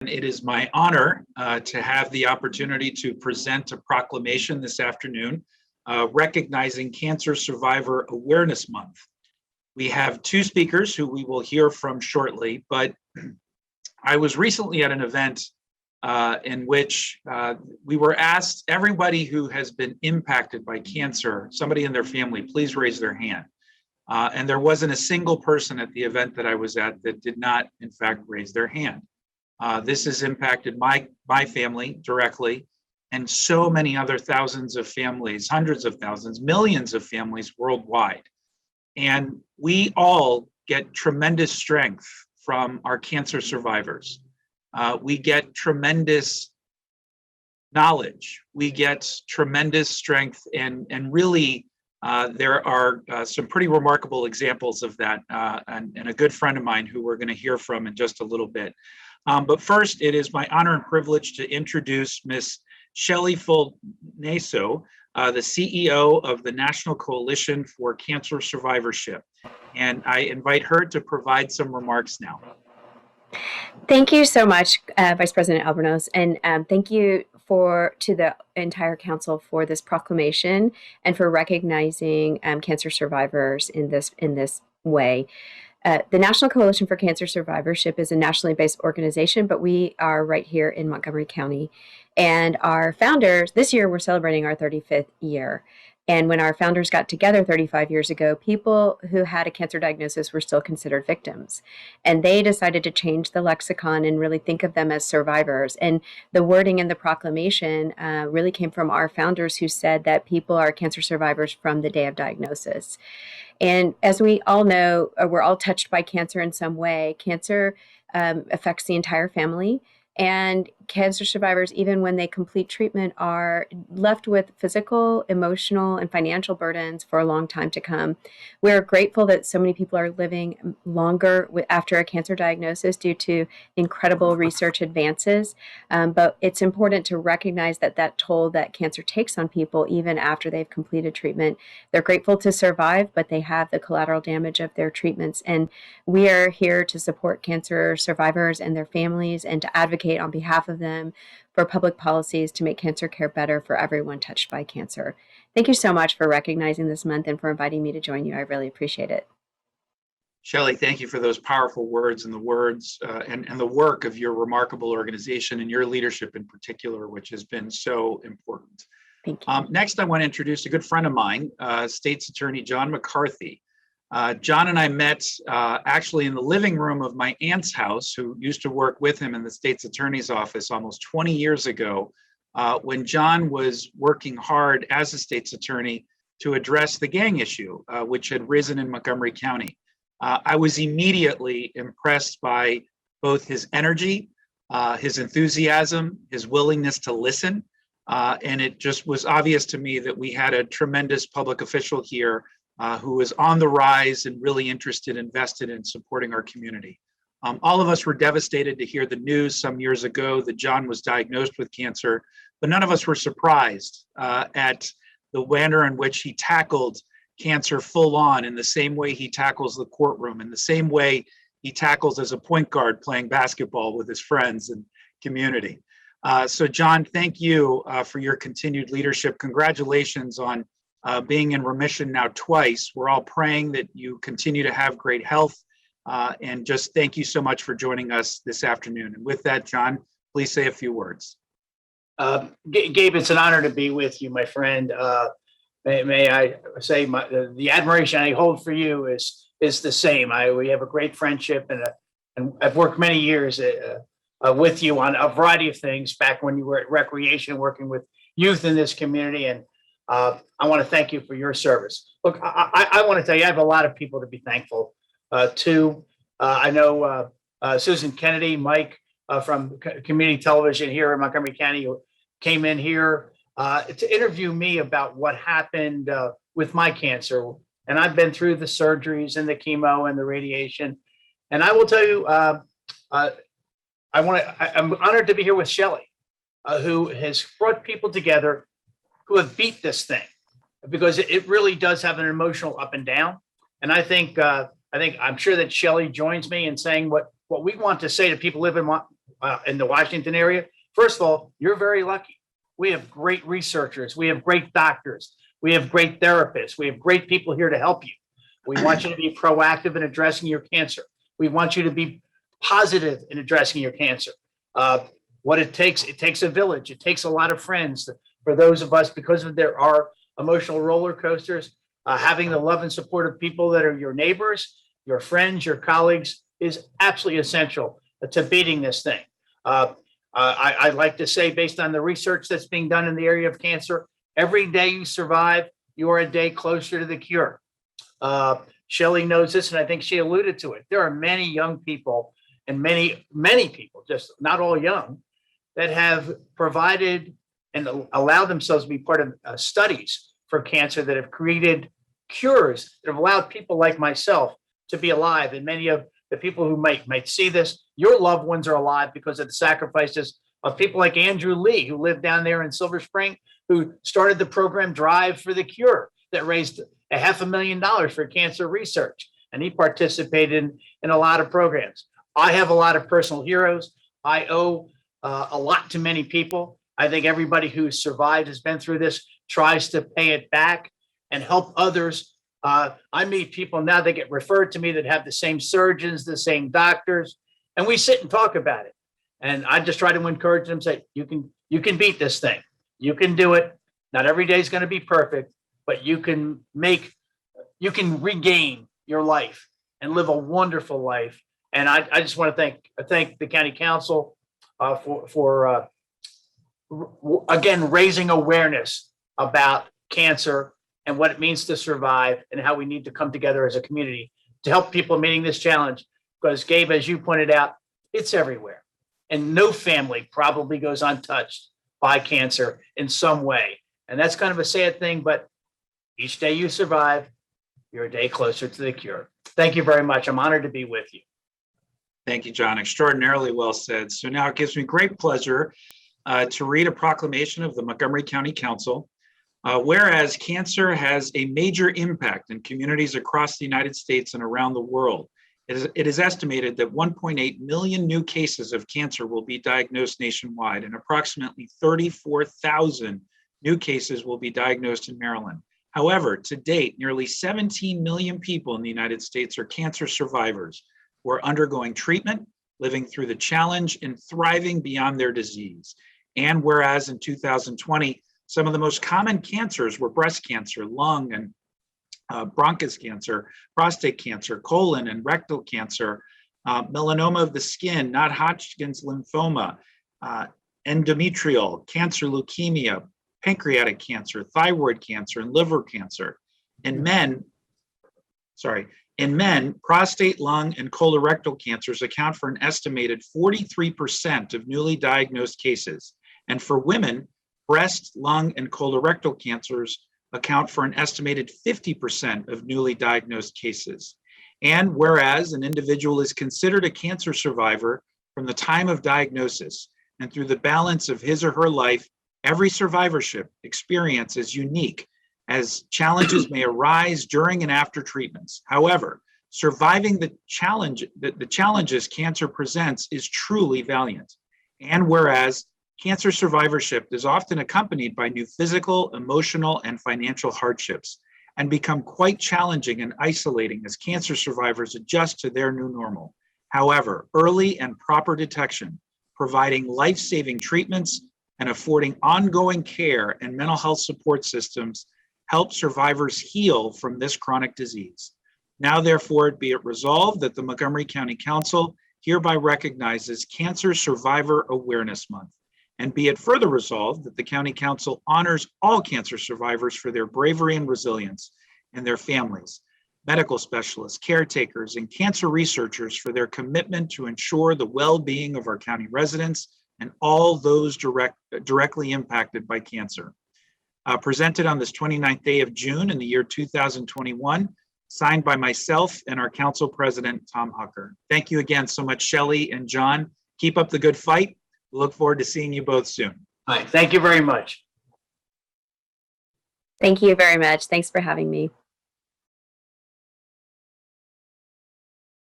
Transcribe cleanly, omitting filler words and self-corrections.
It is my honor to have the opportunity to present a proclamation this afternoon recognizing Cancer Survivor Awareness Month. We have two speakers who we will hear from shortly, but I was recently at an event in which we were asked, everybody who has been impacted by cancer, somebody in their family, please raise their hand. And there wasn't a single person at the event that I was at that did not, in fact, raise their hand. This has impacted my family directly, and so many other thousands of families, hundreds of thousands, millions of families worldwide. And we all get tremendous strength from our cancer survivors. We get tremendous knowledge. We get tremendous strength, and really there are some pretty remarkable examples of that, and a good friend of mine who we're going to hear from in just a little bit. But first, it is my honor and privilege to introduce Ms. Shelley Fulneso, the CEO of the National Coalition for Cancer Survivorship. And I invite her to provide some remarks now. Thank you so much, Vice President Albornoz, and thank you to the entire council for this proclamation and for recognizing cancer survivors in this way. The National Coalition for Cancer Survivorship is a nationally based organization, but we are right here in Montgomery County. And our founders, this year we're celebrating our 35th year. And when our founders got together 35 years ago, people who had a cancer diagnosis were still considered victims. And they decided to change the lexicon and really think of them as survivors. And the wording in the proclamation really came from our founders, who said that people are cancer survivors from the day of diagnosis. And as we all know, we're all touched by cancer in some way. Cancer affects the entire family. And cancer survivors, even when they complete treatment, are left with physical, emotional, and financial burdens for a long time to come. We're grateful that so many people are living longer after a cancer diagnosis due to incredible research advances. But it's important to recognize that toll that cancer takes on people, even after they've completed treatment. They're grateful to survive, but they have the collateral damage of their treatments. And we are here to support cancer survivors and their families and to advocate on behalf of them for public policies to make cancer care better for everyone touched by cancer. Thank you so much for recognizing this month and for inviting me to join you. I really appreciate it. Shelley, thank you for those powerful words and the words and the work of your remarkable organization and your leadership in particular, which has been so important. Thank you. Next, I want to introduce a good friend of mine, State's Attorney John McCarthy. John and I met actually in the living room of my aunt's house, who used to work with him in the state's attorney's office almost 20 years ago, when John was working hard as a state's attorney to address the gang issue, which had risen in Montgomery County. I was immediately impressed by both his energy, his enthusiasm, his willingness to listen, and it just was obvious to me that we had a tremendous public official here who was on the rise and really interested, invested in supporting our community. All of us were devastated to hear the news some years ago that John was diagnosed with cancer, but none of us were surprised at the manner in which he tackled cancer full on, in the same way he tackles the courtroom, in the same way he tackles as a point guard playing basketball with his friends and community. So John, thank you for your continued leadership. Congratulations on being in remission now twice. We're all praying that you continue to have great health, and just thank you so much for joining us this afternoon. And with that, John, please say a few words. Gabe, it's an honor to be with you, my friend. May I say the admiration I hold for you is the same. We have a great friendship, and I've worked many years with you on a variety of things back when you were at Recreation, working with youth in this community. And I want to thank you for your service. Look, I want to tell you, I have a lot of people to be thankful to. I know Susan Kennedy, Mike from community television here in Montgomery County, who came in here to interview me about what happened with my cancer. And I've been through the surgeries and the chemo and the radiation. And I will tell you, I'm honored to be here with Shelley, who has brought people together who have beat this thing, because it really does have an emotional up and down. And I think I'm sure that Shelley joins me in saying what we want to say to people in the Washington area, first of all, you're very lucky. We have great researchers. We have great doctors. We have great therapists. We have great people here to help you. We want you to be proactive in addressing your cancer. We want you to be positive in addressing your cancer. What it takes a village. It takes a lot of friends. For those of us, because of there are emotional roller coasters, having the love and support of people that are your neighbors, your friends, your colleagues is absolutely essential to beating this thing. I'd like to say, based on the research that's being done in the area of cancer, every day you survive, you are a day closer to the cure. Shelley knows this, and I think she alluded to it. There are many young people and many people, just not all young, that have provided and allowed themselves to be part of studies for cancer that have created cures that have allowed people like myself to be alive. And many of the people who might see this, your loved ones are alive because of the sacrifices of people like Andrew Lee, who lived down there in Silver Spring, who started the program Drive for the Cure that raised $500,000 for cancer research. And he participated in a lot of programs. I have a lot of personal heroes. I owe a lot to many people. I think everybody who's survived, has been through this, tries to pay it back and help others. I meet people now that get referred to me that have the same surgeons, the same doctors, and we sit and talk about it. And I just try to encourage them, say, you can beat this thing. You can do it. Not every day is going to be perfect, but you can regain your life and live a wonderful life. And I just want to thank the county council for again, raising awareness about cancer and what it means to survive and how we need to come together as a community to help people meeting this challenge. Because Gabe, as you pointed out, it's everywhere. And no family probably goes untouched by cancer in some way. And that's kind of a sad thing, but each day you survive, you're a day closer to the cure. Thank you very much. I'm honored to be with you. Thank you, John. Extraordinarily well said. So now it gives me great pleasure to read a proclamation of the Montgomery County Council. Whereas cancer has a major impact in communities across the United States and around the world, it is estimated that 1.8 million new cases of cancer will be diagnosed nationwide, and approximately 34,000 new cases will be diagnosed in Maryland. However, to date, nearly 17 million people in the United States are cancer survivors who are undergoing treatment, living through the challenge, and thriving beyond their disease. And whereas in 2020, some of the most common cancers were breast cancer, lung and bronchus cancer, prostate cancer, colon and rectal cancer, melanoma of the skin, non-Hodgkin's lymphoma, endometrial cancer, leukemia, pancreatic cancer, thyroid cancer, and liver cancer. In men, prostate, lung, and colorectal cancers account for an estimated 43% of newly diagnosed cases. And for women, breast, lung, and colorectal cancers account for an estimated 50% of newly diagnosed cases. And whereas an individual is considered a cancer survivor from the time of diagnosis and through the balance of his or her life, every survivorship experience is unique, as challenges may arise during and after treatments. However, surviving the challenges cancer presents is truly valiant. And whereas cancer survivorship is often accompanied by new physical, emotional, and financial hardships, and become quite challenging and isolating as cancer survivors adjust to their new normal. However, early and proper detection, providing life-saving treatments, and affording ongoing care and mental health support systems help survivors heal from this chronic disease. Now, therefore, be it resolved that the Montgomery County Council hereby recognizes Cancer Survivor Awareness Month. And be it further resolved that the County Council honors all cancer survivors for their bravery and resilience, and their families, medical specialists, caretakers, and cancer researchers for their commitment to ensure the well-being of our county residents and all those directly impacted by cancer. Presented on this 29th day of June in the year 2021, signed by myself and our council president, Tom Hucker. Thank you again so much, Shelley and John. Keep up the good fight. Look forward to seeing you both soon. All right, thank you very much. Thank you very much. Thanks for having me.